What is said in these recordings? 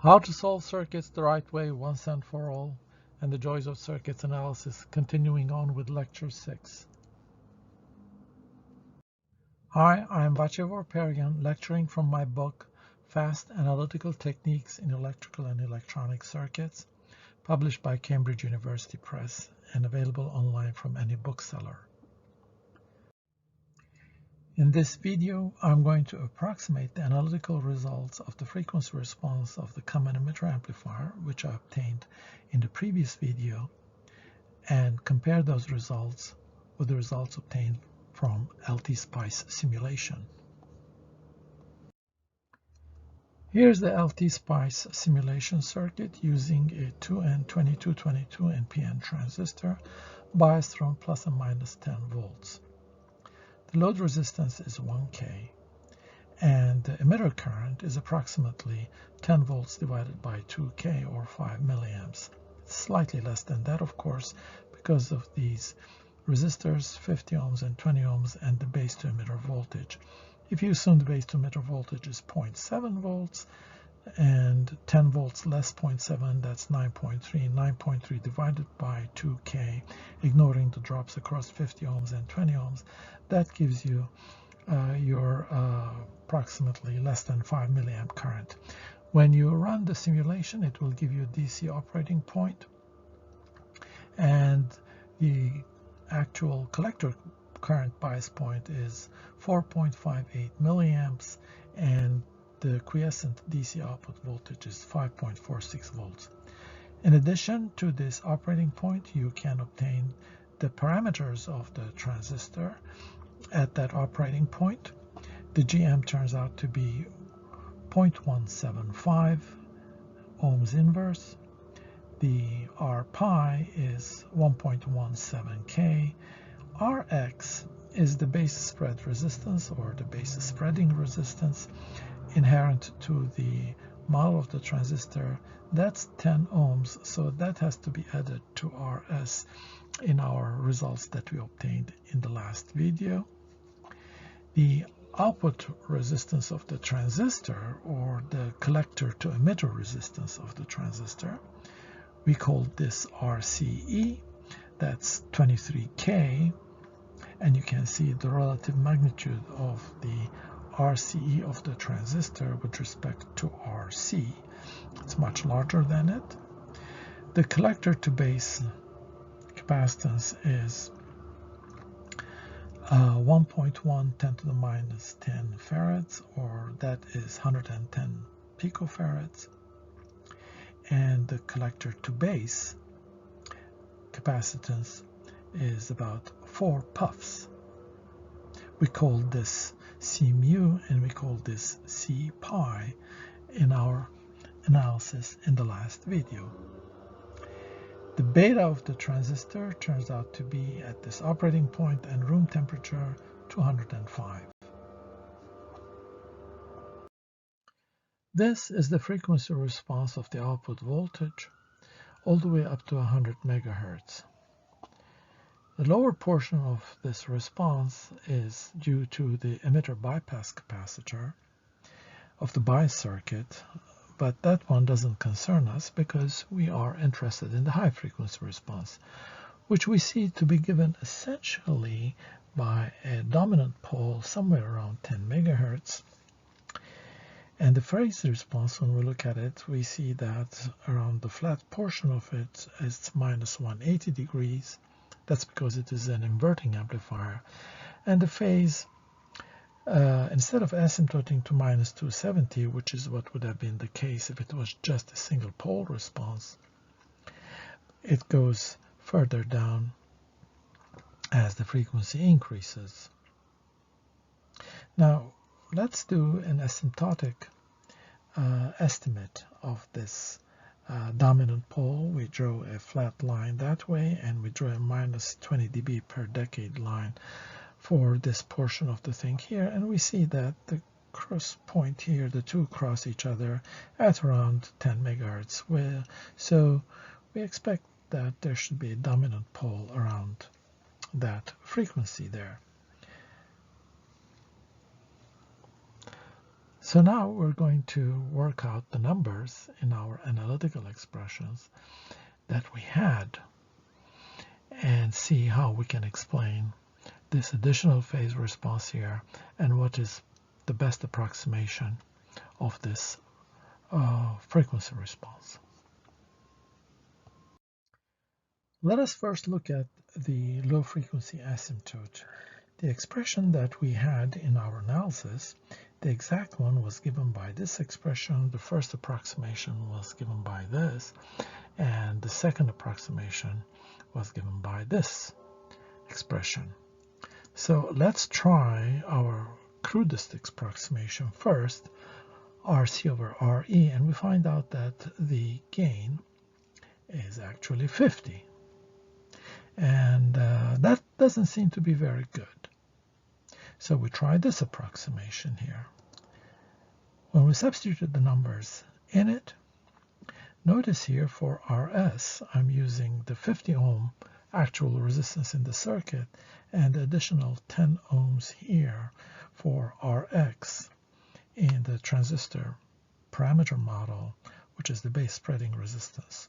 How to solve circuits the right way once and for all, and the joys of circuits analysis, continuing on with lecture 6. Hi, I am Vache Vorperian, lecturing from my book, Fast Analytical Techniques in Electrical and Electronic Circuits, published by Cambridge University Press and available online from any bookseller. In this video, I'm going to approximate the analytical results of the frequency response of the common emitter amplifier, which I obtained in the previous video, and compare those results with the results obtained from LT-SPICE simulation. Here's the LT-SPICE simulation circuit using a 2N2222 NPN transistor biased from plus and minus 10 volts. The load resistance is 1K, and the emitter current is approximately 10 volts divided by 2K, or 5 milliamps. It's slightly less than that, of course, because of these resistors, 50 ohms and 20 ohms, and the base to emitter voltage. If you assume the base to emitter voltage is 0.7 volts, and 10 volts less 0.7, that's 9.3. 9.3 divided by 2K, ignoring the drops across 50 ohms and 20 ohms, that gives you your approximately less than 5 milliamp current. When you run the simulation, it will give you a DC operating point, and the actual collector current bias point is 4.58 milliamps, and the quiescent DC output voltage is 5.46 volts. In addition to this operating point, you can obtain the parameters of the transistor at that operating point. The GM turns out to be 0.175 ohms inverse. The R pi is 1.17K. Rx is the base spread resistance, or the base spreading resistance, inherent to the model of the transistor. That's 10 ohms, so that has to be added to Rs in our results that we obtained in the last video. The output resistance of the transistor, or the collector to emitter resistance of the transistor, we call this RCE. That's 23K, and you can see the relative magnitude of the RCE of the transistor with respect to RC. It's much larger than it. The collector to base capacitance is 1.1 10 to the minus 10 farads, or that is 110 picofarads. And the collector to base capacitance is about 4 puffs. We call this C mu, and we call this C pi in our analysis in the last video. The beta of the transistor turns out to be, at this operating point and room temperature, 205. This is the frequency response of the output voltage all the way up to 100 megahertz. The lower portion of this response is due to the emitter bypass capacitor of the bias circuit, but that one doesn't concern us because we are interested in the high frequency response, which we see to be given essentially by a dominant pole somewhere around 10 megahertz. And the phase response, when we look at it, we see that around the flat portion of it is minus 180 degrees. That's because it is an inverting amplifier. And the phase, instead of asymptoting to minus 270, which is what would have been the case if it was just a single pole response, it goes further down as the frequency increases. Now, let's do an asymptotic estimate of this dominant pole. We draw a flat line that way, and we draw a minus 20 dB per decade line for this portion of the thing here, and we see that the cross point here, the two cross each other at around 10 megahertz. So we expect that there should be a dominant pole around that frequency there. So now we're going to work out the numbers in our analytical expressions that we had and see how we can explain this additional phase response here and what is the best approximation of this frequency response. Let us first look at the low frequency asymptote. The expression that we had in our analysis, the exact one was given by this expression, the first approximation was given by this, and the second approximation was given by this expression. So let's try our crudest approximation first, RC over RE, and we find out that the gain is actually 50. And that doesn't seem to be very good. So we try this approximation here. When we substitute the numbers in it, notice here for RS, I'm using the 50 ohm actual resistance in the circuit and additional 10 ohms here for RX in the transistor parameter model, which is the base spreading resistance.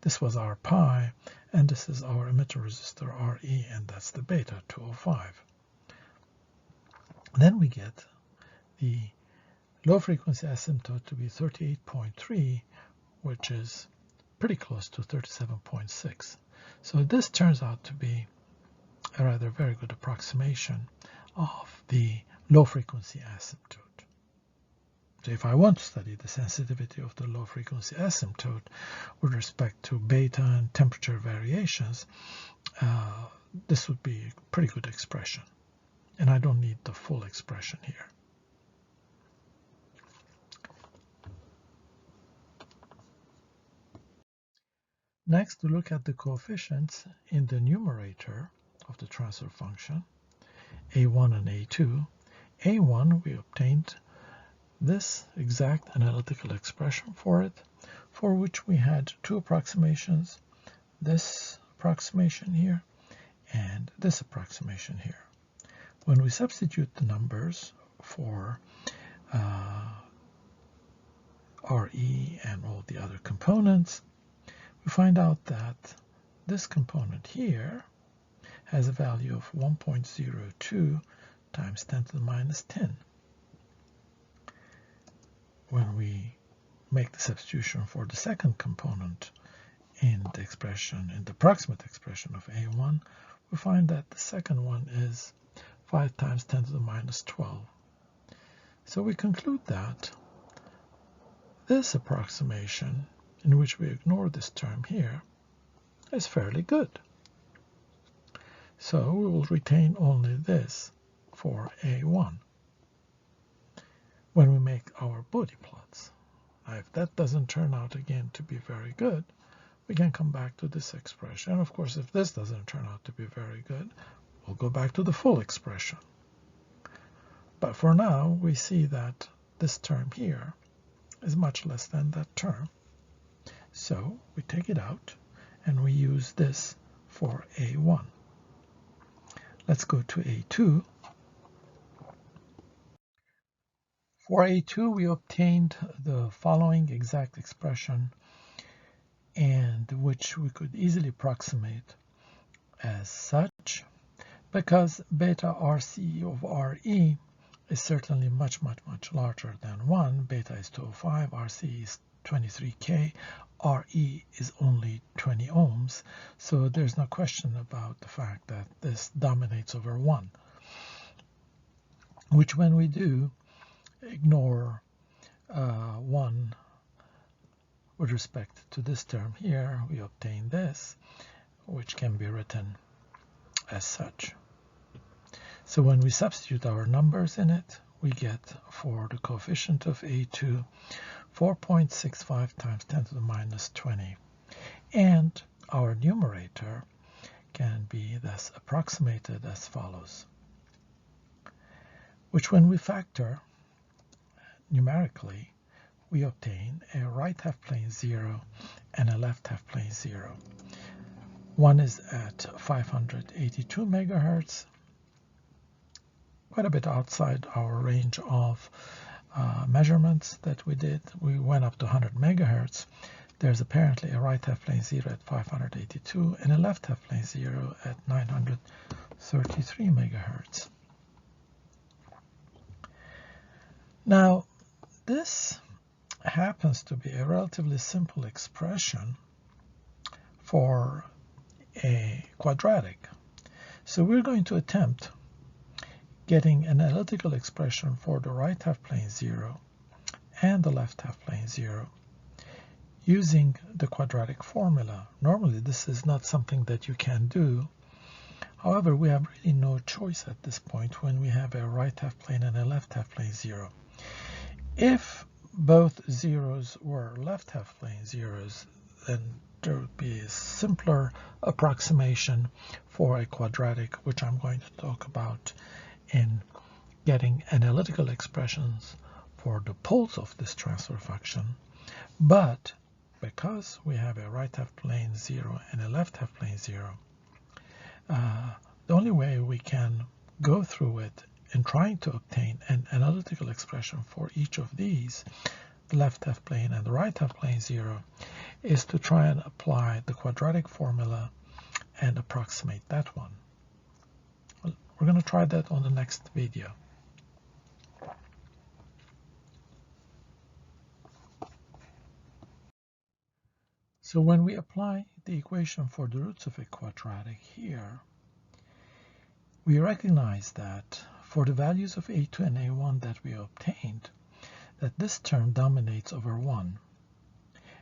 This was our pi, and this is our emitter resistor RE, and that's the beta 205. Then we get the low frequency asymptote to be 38.3, which is pretty close to 37.6. So this turns out to be a rather very good approximation of the low frequency asymptote. So if I want to study the sensitivity of the low frequency asymptote with respect to beta and temperature variations, this would be a pretty good expression. And I don't need the full expression here. Next, to look at the coefficients in the numerator of the transfer function, A1 and A2. A1, we obtained this exact analytical expression for it, for which we had two approximations, this approximation here and this approximation here. When we substitute the numbers for RE and all the other components, we find out that this component here has a value of 1.02 times 10 to the minus 10. When we make the substitution for the second component in the expression, in the approximate expression of A1, we find that the second one is 5 times 10 to the minus 12. So we conclude that this approximation, in which we ignore this term here, is fairly good. So we will retain only this for A1 when we make our Bode plots. Now, if that doesn't turn out again to be very good, we can come back to this expression. And of course, if this doesn't turn out to be very good, we'll go back to the full expression. But for now, we see that this term here is much less than that term. So we take it out and we use this for A1. Let's go to A2. For A2, we obtained the following exact expression, and which we could easily approximate as such, because beta RC of RE is certainly much larger than 1. Beta is 205, RC is 23K, RE is only 20 ohms, so there's no question about the fact that this dominates over 1, which when we do ignore 1 with respect to this term here, we obtain this, which can be written as such. So when we substitute our numbers in it, we get for the coefficient of A2 4.65 times 10 to the minus 20. And our numerator can be thus approximated as follows, which when we factor numerically, we obtain a right half plane 0 and a left half plane 0. One is at 582 megahertz, quite a bit outside our range of measurements that we did. We went up to 100 megahertz. There's apparently a right half plane 0 at 582 and a left half plane 0 at 933 megahertz. Now, this happens to be a relatively simple expression for a quadratic. So we're going to attempt getting an analytical expression for the right half plane 0 and the left half plane 0 using the quadratic formula. Normally this is not something that you can do. However, we have really no choice at this point when we have a right half plane and a left half plane 0. If both zeros were left half plane zeros, then there would be a simpler approximation for a quadratic, which I'm going to talk about in getting analytical expressions for the poles of this transfer function. But because we have a right half plane 0 and a left half plane 0, the only way we can go through it in trying to obtain an analytical expression for each of these, the left half plane and the right half plane 0, is to try and apply the quadratic formula and approximate that one. Well, we're going to try that on the next video. So when we apply the equation for the roots of a quadratic here, we recognize that for the values of a2 and a1 that we obtained, that this term dominates over 1.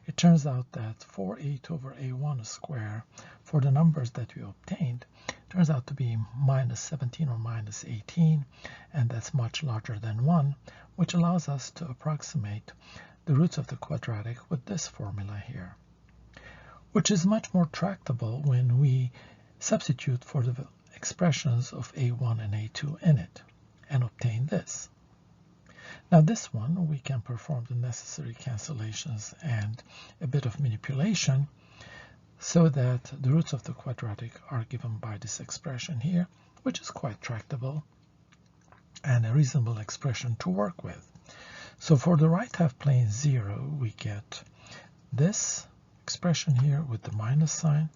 It turns out that for a2 over a1 square, for the numbers that we obtained, turns out to be minus 17 or minus 18, and that's much larger than 1, which allows us to approximate the roots of the quadratic with this formula here, which is much more tractable when we substitute for the expressions of a1 and a2 in it and obtain this. Now this one, we can perform the necessary cancellations and a bit of manipulation so that the roots of the quadratic are given by this expression here, which is quite tractable and a reasonable expression to work with. So for the right half plane 0, we get this expression here with the minus sign,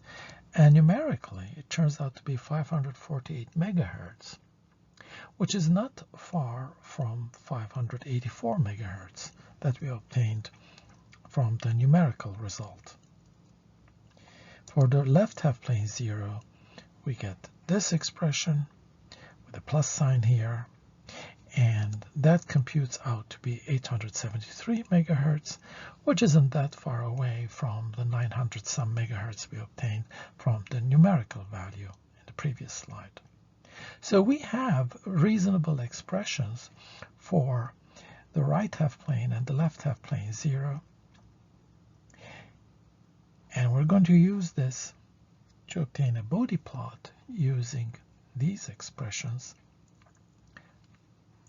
and numerically it turns out to be 548 megahertz, which is not far from 584 megahertz that we obtained from the numerical result. For the left half plane 0, we get this expression with a plus sign here, and that computes out to be 873 megahertz, which isn't that far away from the 900 some megahertz we obtained from the numerical value in the previous slide. So we have reasonable expressions for the right half plane and the left half plane 0, and we're going to use this to obtain a Bode plot using these expressions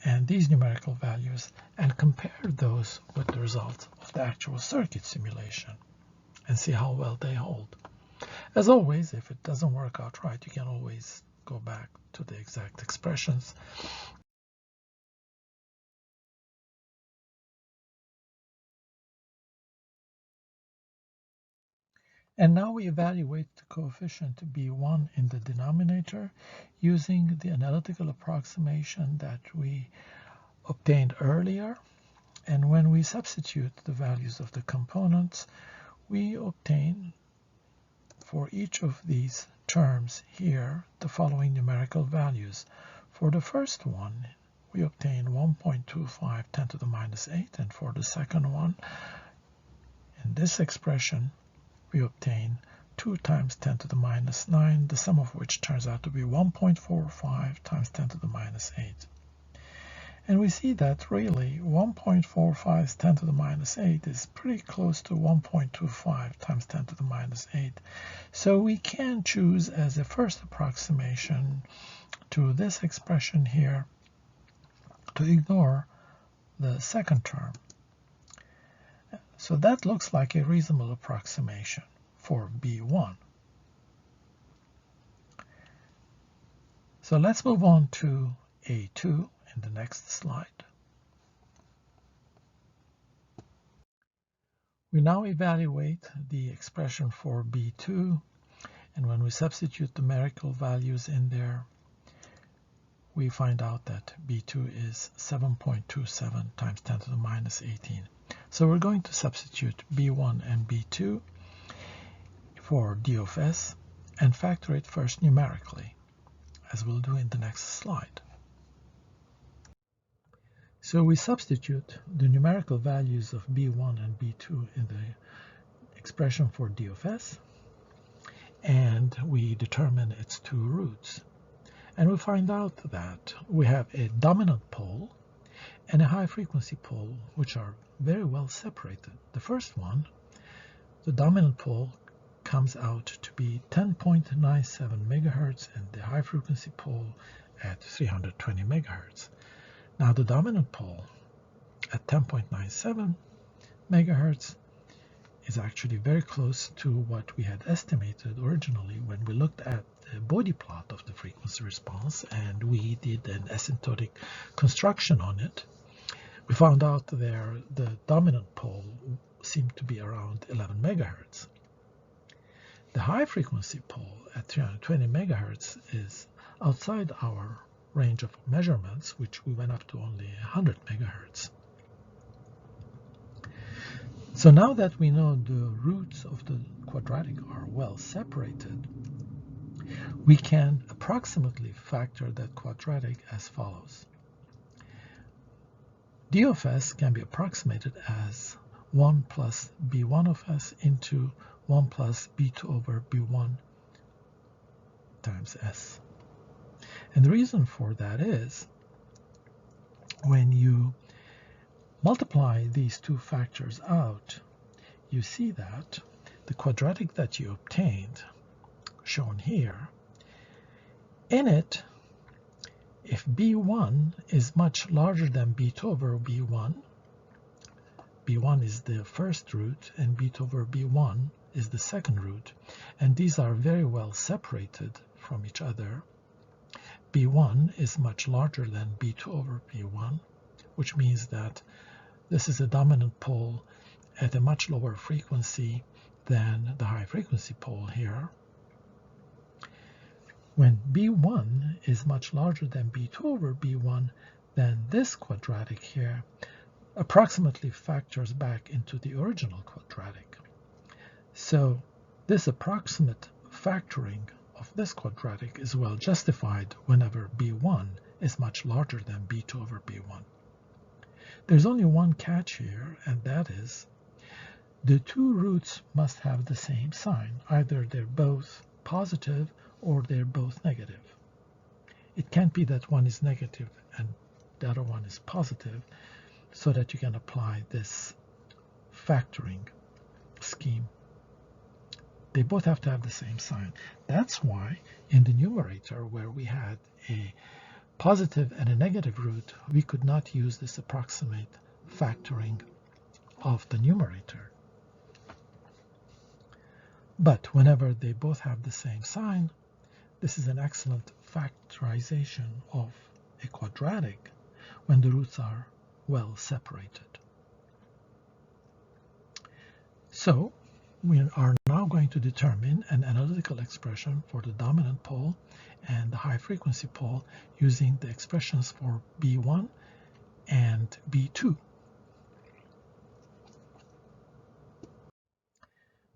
and these numerical values and compare those with the results of the actual circuit simulation and see how well they hold. As always, if it doesn't work out right, you can always go back to the exact expressions. And now we evaluate the coefficient b1 in the denominator using the analytical approximation that we obtained earlier. And when we substitute the values of the components, we obtain for each of these terms here the following numerical values. For the first one, we obtain 1.25 10 to the minus 8, and for the second one, in this expression, we obtain 2 times 10 to the minus 9, the sum of which turns out to be 1.45 times 10 to the minus 8. And we see that really 1.45 10 to the minus 8 is pretty close to 1.25 times 10 to the minus 8. So we can choose as a first approximation to this expression here to ignore the second term. So that looks like a reasonable approximation for B1. So let's move on to A2 in the next slide. We now evaluate the expression for B2, and when we substitute numerical values in there, we find out that B2 is 7.27 times 10 to the minus 18. So we're going to substitute B1 and B2 for D of S and factor it first numerically, as we'll do in the next slide. So we substitute the numerical values of B1 and B2 in the expression for D of S, and we determine its two roots. And we find out that we have a dominant pole and a high-frequency pole, which are very well separated. The first one, the dominant pole, comes out to be 10.97 megahertz, and the high-frequency pole at 320 megahertz. Now, the dominant pole at 10.97 megahertz is actually very close to what we had estimated originally when we looked at the body plot of the frequency response and we did an asymptotic construction on it. We found out there the dominant pole seemed to be around 11 megahertz. The high frequency pole at 320 megahertz is outside our range of measurements, which we went up to only 100 megahertz. So now that we know the roots of the quadratic are well separated, we can approximately factor that quadratic as follows. D of S can be approximated as 1 plus B1 of S into 1 plus B2 over B1 times S. And the reason for that is when you multiply these two factors out, you see that the quadratic that you obtained, shown here, in it, if B1 is much larger than B2 over B1, B1 is the first root and B2 over B1 is the second root, and these are very well separated from each other. B1 is much larger than B2 over B1, which means that this is a dominant pole at a much lower frequency than the high frequency pole here. When B1 is much larger than B2 over B1, then this quadratic here approximately factors back into the original quadratic. So this approximate factoring of this quadratic is well justified whenever B1 is much larger than B2 over B1. There's only one catch here, and that is the two roots must have the same sign. Either they're both positive or they're both negative. It can't be that one is negative and the other one is positive, so that you can apply this factoring scheme. They both have to have the same sign. That's why in the numerator, where we had a positive and a negative root, we could not use this approximate factoring of the numerator. But whenever they both have the same sign, this is an excellent factorization of a quadratic when the roots are well separated. So we are now going to determine an analytical expression for the dominant pole and the high frequency pole using the expressions for B1 and B2.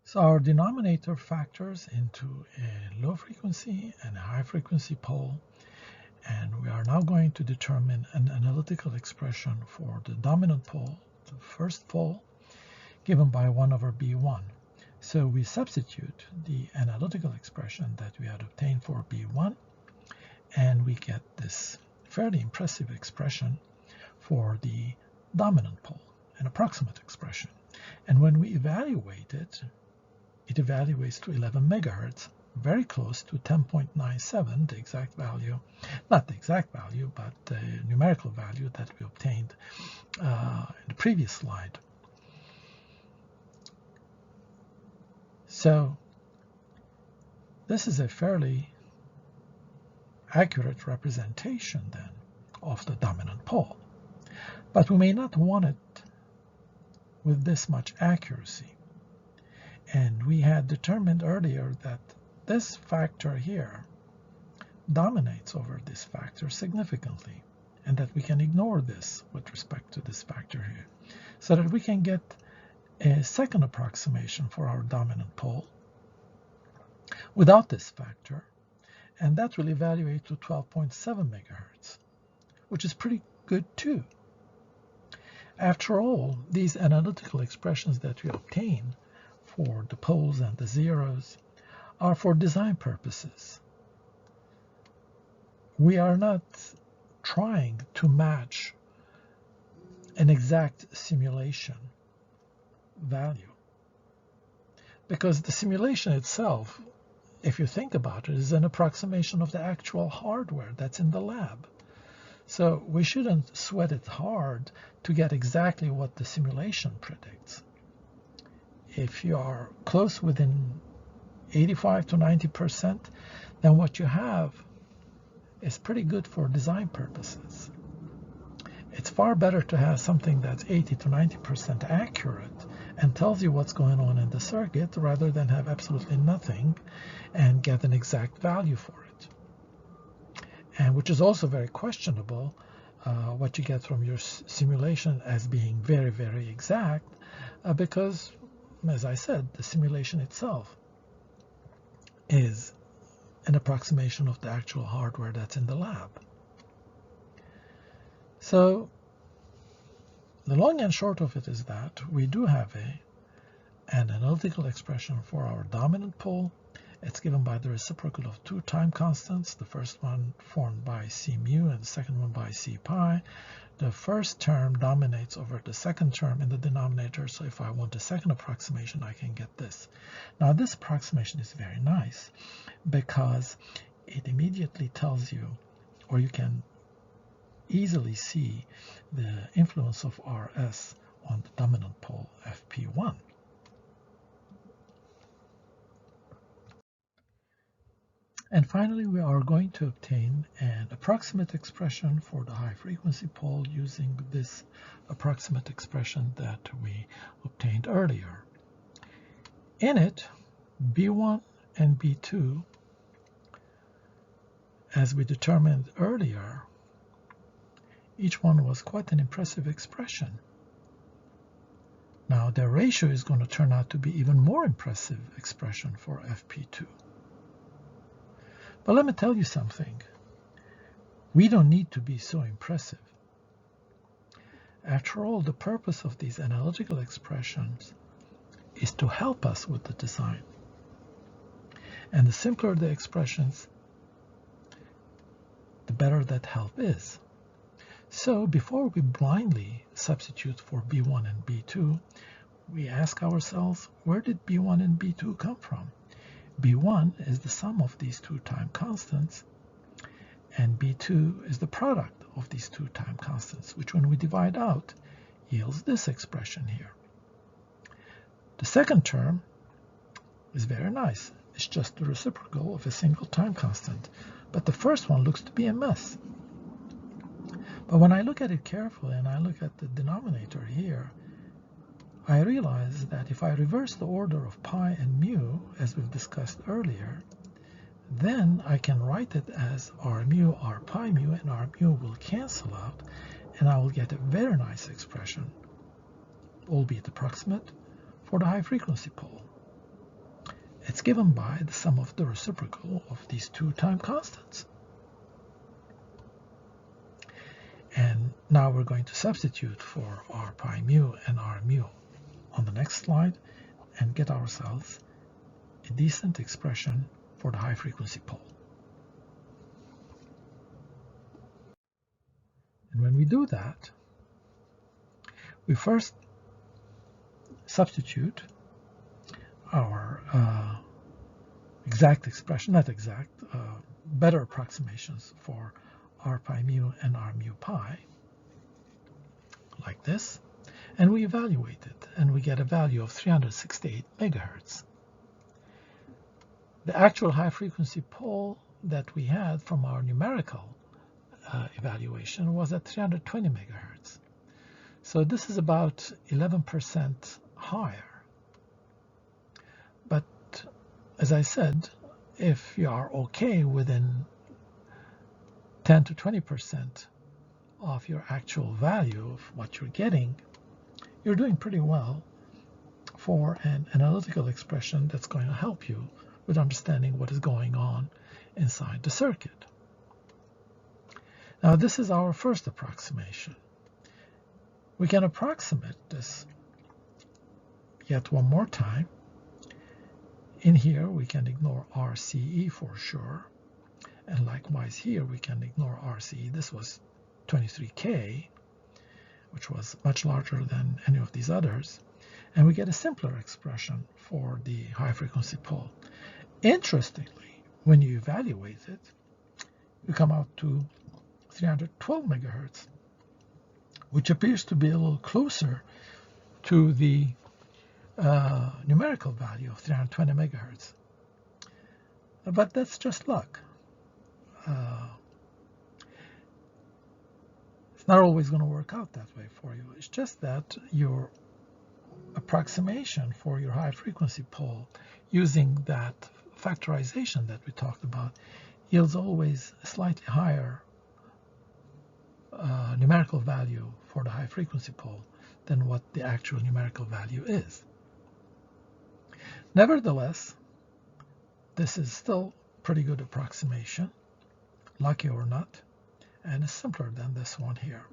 So our denominator factors into a low frequency and a high frequency pole, and we are now going to determine an analytical expression for the dominant pole, the first pole, given by 1 over B1. So we substitute the analytical expression that we had obtained for B1, and we get this fairly impressive expression for the dominant pole, an approximate expression. And when we evaluate it, it evaluates to 11 megahertz, very close to 10.97, the exact value, not the exact value, but the numerical value that we obtained in the previous slide. So this is a fairly accurate representation then of the dominant pole. But we may not want it with this much accuracy. And we had determined earlier that this factor here dominates over this factor significantly, and that we can ignore this with respect to this factor here, so that we can get a second approximation for our dominant pole without this factor, and that will evaluate to 12.7 megahertz, which is pretty good too. After all, these analytical expressions that we obtain for the poles and the zeros are for design purposes. We are not trying to match an exact simulation value, because the simulation itself, if you think about it, is an approximation of the actual hardware that's in the lab. So we shouldn't sweat it hard to get exactly what the simulation predicts. If you are close within 85 to 90%, then what you have is pretty good for design purposes. It's far better to have something that's 80 to 90% accurate and tells you what's going on in the circuit, rather than have absolutely nothing and get an exact value for it. And which is also very questionable, what you get from your simulation as being very, very exact, because, as I said, the simulation itself is an approximation of the actual hardware that's in the lab. So the long and short of it is that we do have an analytical expression for our dominant pole. It's given by the reciprocal of two time constants, the first one formed by C mu and the second one by C pi. The first term dominates over the second term in the denominator, so if I want a second approximation, I can get this. Now this approximation is very nice because it immediately tells you, or you can easily see, the influence of Rs on the dominant pole Fp1. And finally, we are going to obtain an approximate expression for the high frequency pole using this approximate expression that we obtained earlier. In it, B1 and B2, as we determined earlier, each one was quite an impressive expression. Now their ratio is going to turn out to be even more impressive expression for Fp2. But let me tell you something. We don't need to be so impressive. After all, the purpose of these analytical expressions is to help us with the design. And the simpler the expressions, the better that help is. So before we blindly substitute for B1 and B2, we ask ourselves, where did B1 and B2 come from? B1 is the sum of these two time constants, and B2 is the product of these two time constants, which when we divide out yields this expression here. The second term is very nice. It's just the reciprocal of a single time constant. But the first one looks to be a mess. But when I look at it carefully and I look at the denominator here, I realize that if I reverse the order of pi and mu, as we've discussed earlier, then I can write it as r mu, r pi mu, and r mu will cancel out, and I will get a very nice expression, albeit approximate, for the high frequency pole. It's given by the sum of the reciprocal of these two time constants. And now we're going to substitute for r pi mu and r mu on the next slide and get ourselves a decent expression for the high frequency pole. And when we do that, we first substitute our exact expression, not exact, better approximations for r pi mu and r mu pi, like this, and we evaluate it, and we get a value of 368 megahertz. The actual high frequency pole that we had from our numerical evaluation was at 320 megahertz. So this is about 11% higher. But as I said, if you are okay within 10 to 20% of your actual value of what you're getting, you're doing pretty well for an analytical expression that's going to help you with understanding what is going on inside the circuit. Now, this is our first approximation. We can approximate this yet one more time. In here, we can ignore RCE for sure. And likewise here, we can ignore RCE. This was 23K, which was much larger than any of these others. And we get a simpler expression for the high-frequency pole. Interestingly, when you evaluate it, you come out to 312 megahertz, which appears to be a little closer to the numerical value of 320 megahertz. But that's just luck. It's not always going to work out that way for you. It's just that your approximation for your high frequency pole using that factorization that we talked about yields always a slightly higher numerical value for the high frequency pole than what the actual numerical value is. Nevertheless, this is still pretty good approximation, lucky or not, and is simpler than this one here.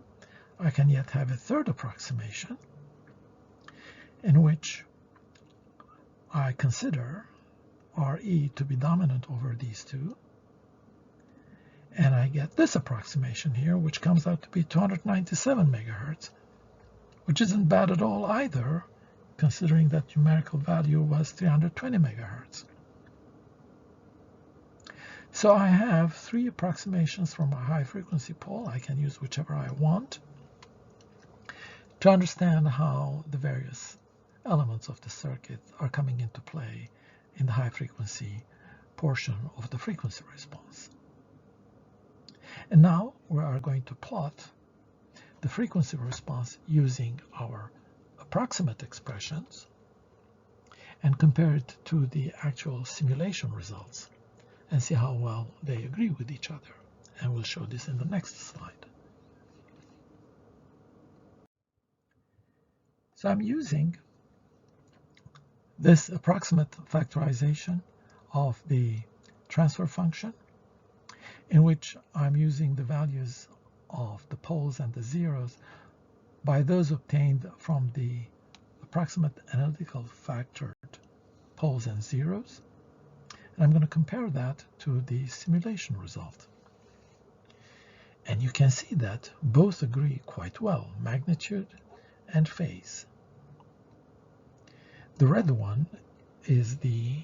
I can yet have a third approximation in which I consider RE to be dominant over these two, and I get this approximation here, which comes out to be 297 megahertz, which isn't bad at all either, considering that numerical value was 320 megahertz. So I have three approximations for my high frequency pole. I can use whichever I want to understand how the various elements of the circuit are coming into play in the high frequency portion of the frequency response. And now we are going to plot the frequency response using our approximate expressions and compare it to the actual simulation results and see how well they agree with each other. And we'll show this in the next slide. So I'm using this approximate factorization of the transfer function, in which I'm using the values of the poles and the zeros by those obtained from the approximate analytical factored poles and zeros. And I'm going to compare that to the simulation result. And you can see that both agree quite well, magnitude and phase. The red one is the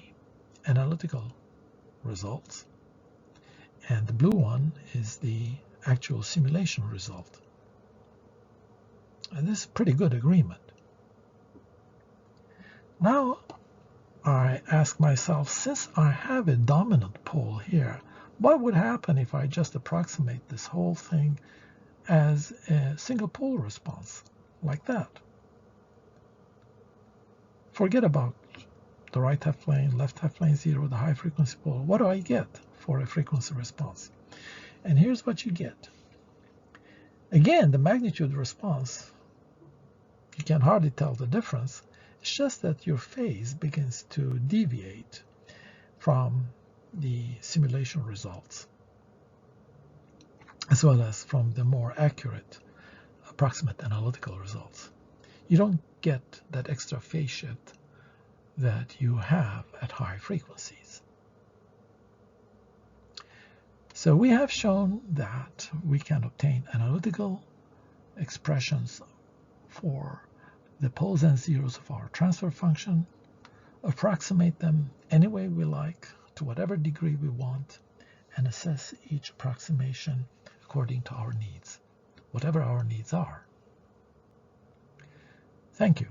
analytical results, and the blue one is the actual simulation result. And this is pretty good agreement. Now I ask myself, since I have a dominant pole here, what would happen if I just approximate this whole thing as a single pole response, like that? Forget about the right half plane, left half plane zero, the high frequency pole. What do I get for a frequency response? And here's what you get. Again, the magnitude response, you can hardly tell the difference. It's just that your phase begins to deviate from the simulation results, as well as from the more accurate approximate analytical results. You don't get that extra phase shift that you have at high frequencies. So we have shown that we can obtain analytical expressions for the poles and zeros of our transfer function, approximate them any way we like, to whatever degree we want, and assess each approximation according to our needs, whatever our needs are. Thank you.